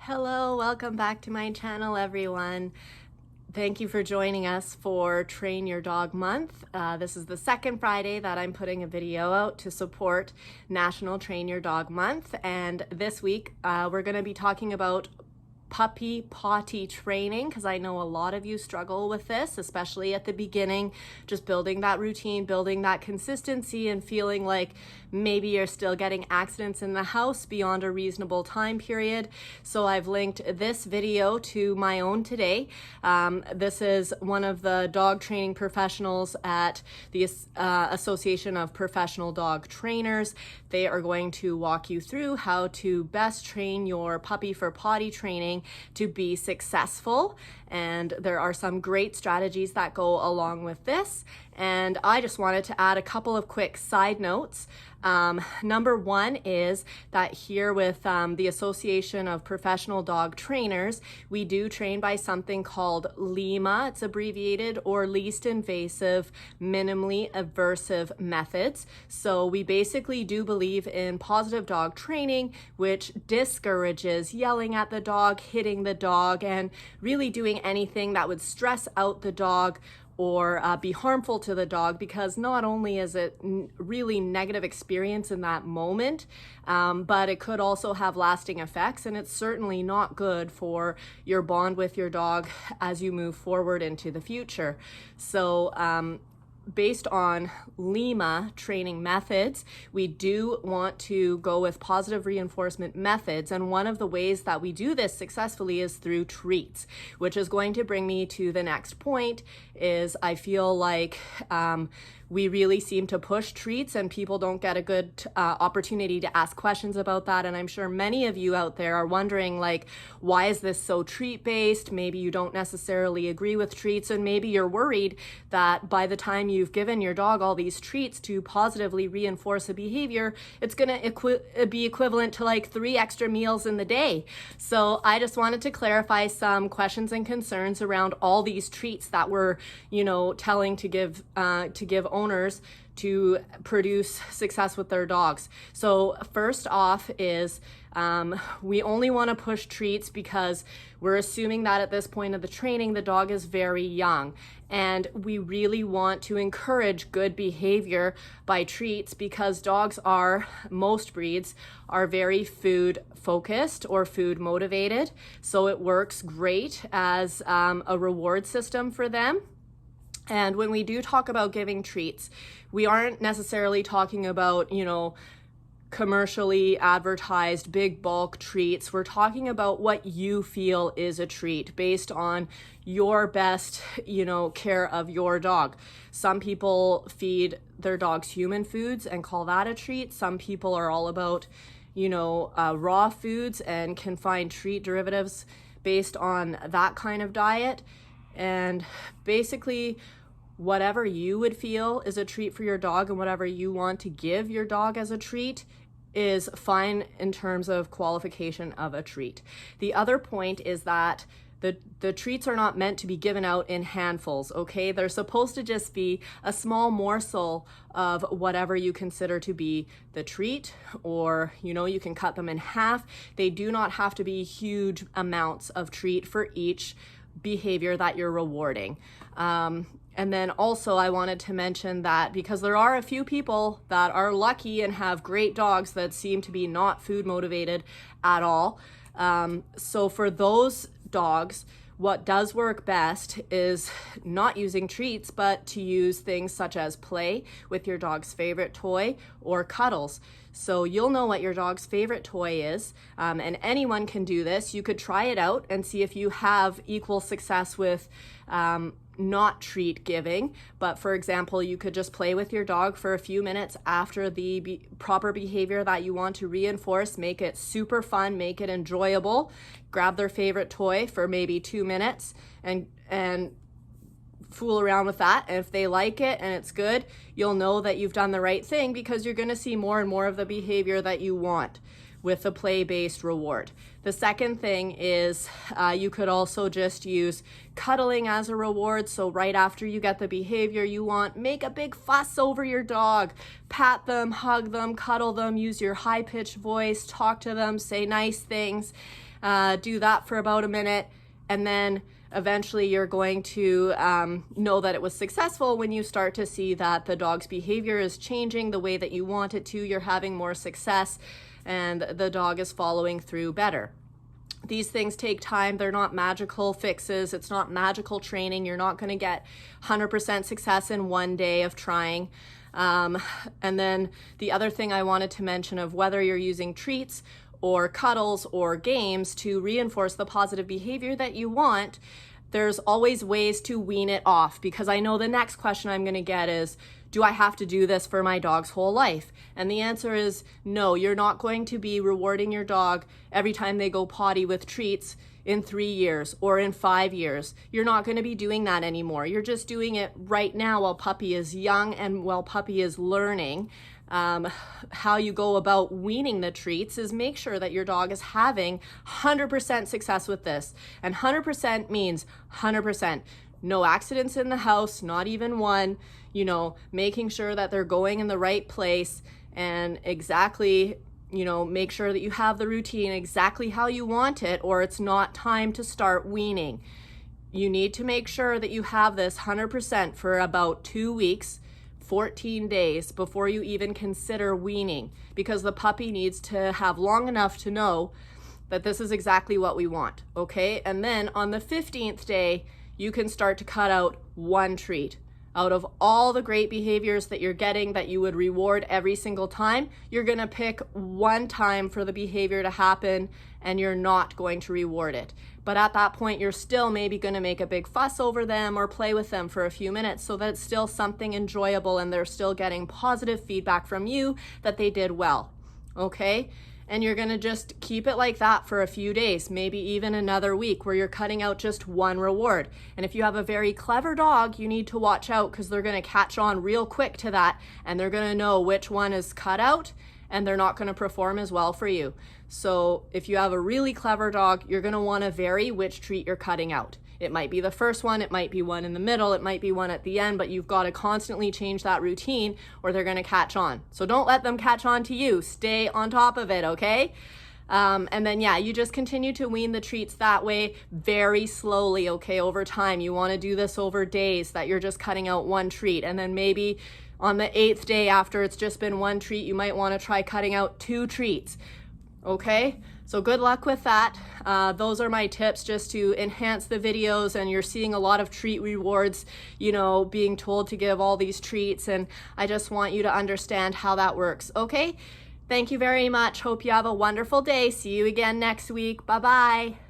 Hello, welcome back to my channel, everyone. Thank you for joining us for Train Your Dog Month. This is the second Friday that I'm putting a video out to support National Train Your Dog Month. And this week, we're going to be talking about puppy potty training, because I know a lot of you struggle with this, especially at the beginning, just building that routine, building that consistency, and feeling like maybe you're still getting accidents in the house beyond a reasonable time period. So I've linked this video to my own today. This is one of the dog training professionals at the Association of Professional Dog Trainers. They are going to walk you through how to best train your puppy for potty training to be successful. And there are some great strategies that go along with this. And I just wanted to add a couple of quick side notes. Number one is that here with the Association of Professional Dog Trainers, we do train by something called LIMA. It's abbreviated, or least invasive, minimally aversive methods. So we basically do believe in positive dog training, which discourages yelling at the dog, hitting the dog, and really doing anything that would stress out the dog or be harmful to the dog, because not only is it really negative experience in that moment, but it could also have lasting effects, and it's certainly not good for your bond with your dog as you move forward into the future. So based on LIMA training methods, we do want to go with positive reinforcement methods. And one of the ways that we do this successfully is through treats, which is going to bring me to the next point. Is I feel like we really seem to push treats, and people don't get a good opportunity to ask questions about that. And I'm sure many of you out there are wondering, like, why is this so treat-based? Maybe you don't necessarily agree with treats, and maybe you're worried that by the time you've given your dog all these treats to positively reinforce a behavior, it's going to be equivalent to like 3 extra meals in the day. So I just wanted to clarify some questions and concerns around all these treats that we're, telling to give owners to produce success with their dogs. So first off is we only want to push treats because we're assuming that at this point of the training, the dog is very young. And we really want to encourage good behavior by treats, because most breeds are very food focused or food motivated. So it works great as a reward system for them. And when we do talk about giving treats, we aren't necessarily talking about, commercially advertised big bulk treats. We're talking about what you feel is a treat based on your best, care of your dog. Some people feed their dogs human foods and call that a treat. Some people are all about, raw foods and can find treat derivatives based on that kind of diet. And basically, whatever you would feel is a treat for your dog, and whatever you want to give your dog as a treat is fine in terms of qualification of a treat. The other point is that the treats are not meant to be given out in handfuls, okay? They're supposed to just be a small morsel of whatever you consider to be the treat, or, you can cut them in half. They do not have to be huge amounts of treat for each behavior that you're rewarding. And then also I wanted to mention that because there are a few people that are lucky and have great dogs that seem to be not food motivated at all. So for those dogs, what does work best is not using treats, but to use things such as play with your dog's favorite toy or cuddles. So you'll know what your dog's favorite toy is, and anyone can do this. You could try it out and see if you have equal success with not treat giving. But for example, you could just play with your dog for a few minutes after the proper behavior that you want to reinforce. Make it super fun, make it enjoyable. Grab their favorite toy for maybe 2 minutes and fool around with that. And if they like it and it's good, you'll know that you've done the right thing, because you're going to see more and more of the behavior that you want with a play-based reward. The second thing is you could also just use cuddling as a reward. So right after you get the behavior you want, make a big fuss over your dog. Pat them, hug them, cuddle them, use your high-pitched voice, talk to them, say nice things. Do that for about a minute, and then eventually you're going to know that it was successful when you start to see that the dog's behavior is changing the way that you want it to. You're having more success and the dog is following through better. These things take time. They're not magical fixes. It's not magical training. You're not going to get 100% success in one day of trying. And then the other thing I wanted to mention, of whether you're using treats or cuddles or games to reinforce the positive behavior that you want, there's always ways to wean it off, because I know the next question I'm going to get is, do I have to do this for my dog's whole life? And the answer is no. You're not going to be rewarding your dog every time they go potty with treats in 3 years or in 5 years. You're not going to be doing that anymore. You're just doing it right now while puppy is young and while puppy is learning. How you go about weaning the treats is make sure that your dog is having 100% success with this. And 100% means 100%. No accidents in the house, not even one, making sure that they're going in the right place and exactly, make sure that you have the routine exactly how you want it, or it's not time to start weaning. You need to make sure that you have this 100% for about 2 weeks, 14 days before you even consider weaning, because the puppy needs to have long enough to know that this is exactly what we want, okay? And then on the 15th day, you can start to cut out one treat. Out of all the great behaviors that you're getting that you would reward every single time, you're gonna pick one time for the behavior to happen and you're not going to reward it. But at that point, you're still maybe gonna make a big fuss over them or play with them for a few minutes so that it's still something enjoyable and they're still getting positive feedback from you that they did well, okay? And you're gonna just keep it like that for a few days, maybe even another week, where you're cutting out just one reward. And if you have a very clever dog, you need to watch out, because they're gonna catch on real quick to that and they're gonna know which one is cut out and they're not gonna perform as well for you. So if you have a really clever dog, you're gonna wanna vary which treat you're cutting out. It might be the first one, it might be one in the middle, it might be one at the end, but you've got to constantly change that routine or they're going to catch on. So don't let them catch on to you. Stay on top of it, okay? And then, you just continue to wean the treats that way very slowly, okay, over time. You want to do this over days, that you're just cutting out one treat. And then maybe on the 8th day, after it's just been one treat, you might want to try cutting out 2 treats, okay? So good luck with that. Those are my tips just to enhance the videos, and you're seeing a lot of treat rewards, being told to give all these treats, and I just want you to understand how that works, okay? Thank you very much. Hope you have a wonderful day. See you again next week. Bye-bye.